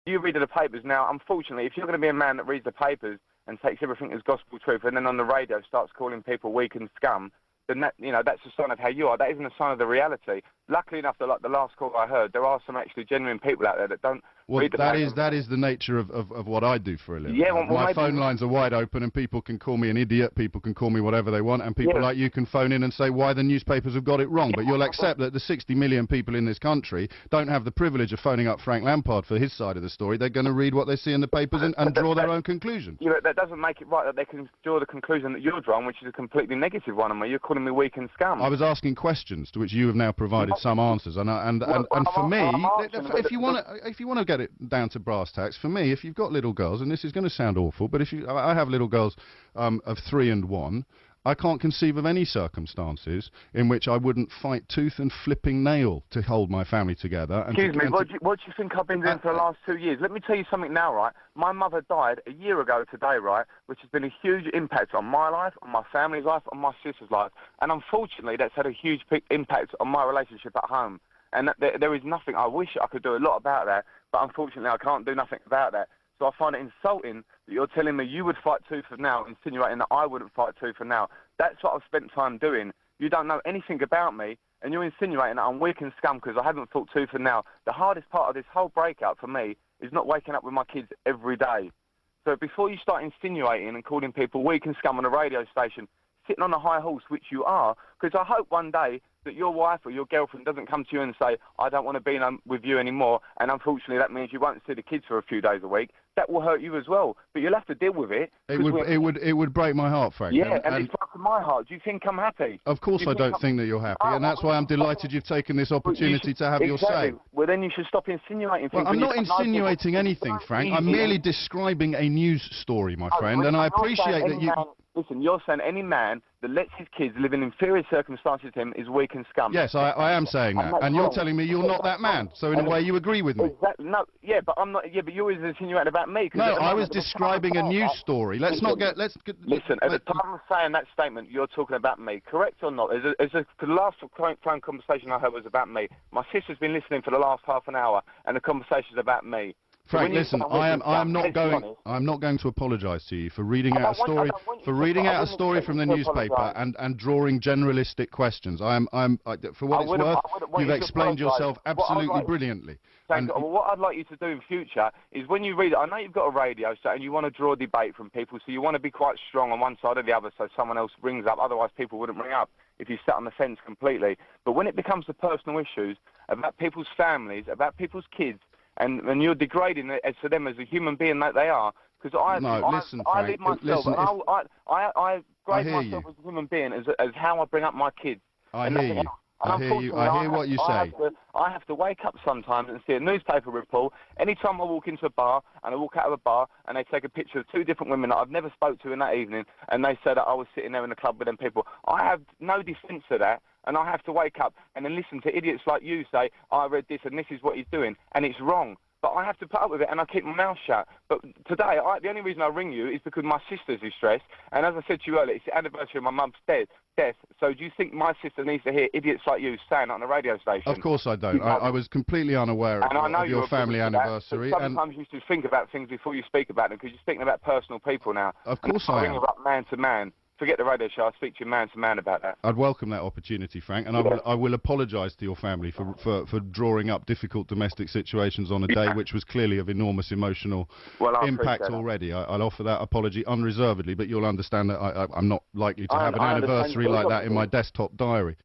You read the papers now. Unfortunately, if you're going to be a man that reads the papers and takes everything as gospel truth, and then on the radio starts calling people weak and scum, then that, that's a sign of how you are. That isn't a sign of the reality. Luckily enough, like the last call I heard, there are some actually genuine people out there that don't read the papers. That is the nature of what I do for a living. Yeah, my phone lines are wide open, and people can call me an idiot, people can call me whatever they want, and people like you can phone in and say why the newspapers have got it wrong. But you'll accept that the 60 million people in this country don't have the privilege of phoning up Frank Lampard for his side of the story. They're going to read what they see in the papers and draw their own conclusions. Yeah, but that doesn't make it right that they can draw the conclusion that you're drawing, which is a completely negative one on me. You're calling me weak and scum. I was asking questions to which you have now provided some answers, and for me, if you want to get it down to brass tacks, for me, if you've got little girls, and this is going to sound awful, but I have little girls of 3 and 1. I can't conceive of any circumstances in which I wouldn't fight tooth and flipping nail to hold my family together. Excuse me, what do you think I've been doing for the last 2 years? Let me tell you something now, right? My mother died a year ago today, right, which has been a huge impact on my life, on my family's life, on my sister's life. And unfortunately, that's had a huge impact on my relationship at home. And there is nothing, I wish I could do a lot about that, but unfortunately I can't do nothing about that. So I find it insulting that you're telling me you would fight tooth and nail, insinuating that I wouldn't fight tooth and nail. That's what I've spent time doing. You don't know anything about me, and you're insinuating that I'm weak and scum because I haven't fought tooth and nail. The hardest part of this whole breakup for me is not waking up with my kids every day. So before you start insinuating and calling people weak and scum on a radio station, sitting on a high horse, which you are, because I hope one day that your wife or your girlfriend doesn't come to you and say, I don't want to be with you anymore, and unfortunately that means you won't see the kids for a few days a week. That will hurt you as well, but you'll have to deal with it. It would break my heart, Frank. Yeah, and it's broken my heart. Do you think I'm happy? Of course I don't think that you're happy, and that's why I'm delighted you've taken this opportunity to have your say. Well, then you should stop insinuating things. Well, I'm not insinuating anything, Frank. I'm merely describing a news story, my friend, and I appreciate that you... Listen, you're saying any man that lets his kids live in inferior circumstances to him is weak and scum. Yes, I am saying that, and you're telling me you're not that man. So in a way, you agree with me. Exactly. No, yeah, but I'm not. Yeah, but you're insinuating about me. No, I was describing a news story. Let's not get. Listen, at the time of saying that statement, you're talking about me, correct or not? The last phone conversation I heard was about me. My sister's been listening for the last half an hour, and the conversation's about me. Frank, listen, I'm not going to apologise to you for reading out a story from the newspaper and drawing generalistic questions. For what it's worth, you've explained yourself absolutely brilliantly. Well, what I'd like you to do in future is when you read it, I know you've got a radio set and you want to draw debate from people, so you want to be quite strong on one side or the other so someone else rings up, otherwise people wouldn't ring up if you sat on the fence completely. But when it becomes the personal issues about people's families, about people's kids, and you're degrading it to them as a human being that they are, because I live myself, I grade myself as a human being as how I bring up my kids. I hear you. I hear what you say. I have to wake up sometimes and see a newspaper report. Anytime I walk into a bar and I walk out of a bar and they take a picture of 2 different women that I've never spoke to in that evening, and they say that I was sitting there in the club with them people, I have no defence of that. And I have to wake up and then listen to idiots like you say, I read this and this is what he's doing, and it's wrong. But I have to put up with it, and I keep my mouth shut. But today, the only reason I ring you is because my sister's distressed, and as I said to you earlier, it's the anniversary of my mum's death. So do you think my sister needs to hear idiots like you saying it on the radio station? Of course I don't. I was completely unaware of your family anniversary. Sometimes you should think about things before you speak about them, because you're speaking about personal people now. Of course I am. Ring up man to man. Forget the radio show. I'll speak to you man to man about that. I'd welcome that opportunity, Frank, and I will apologise to your family for drawing up difficult domestic situations on a day which was clearly of enormous emotional impact already. I'll offer that apology unreservedly, but you'll understand that I'm not likely to have an anniversary like that in my desktop diary.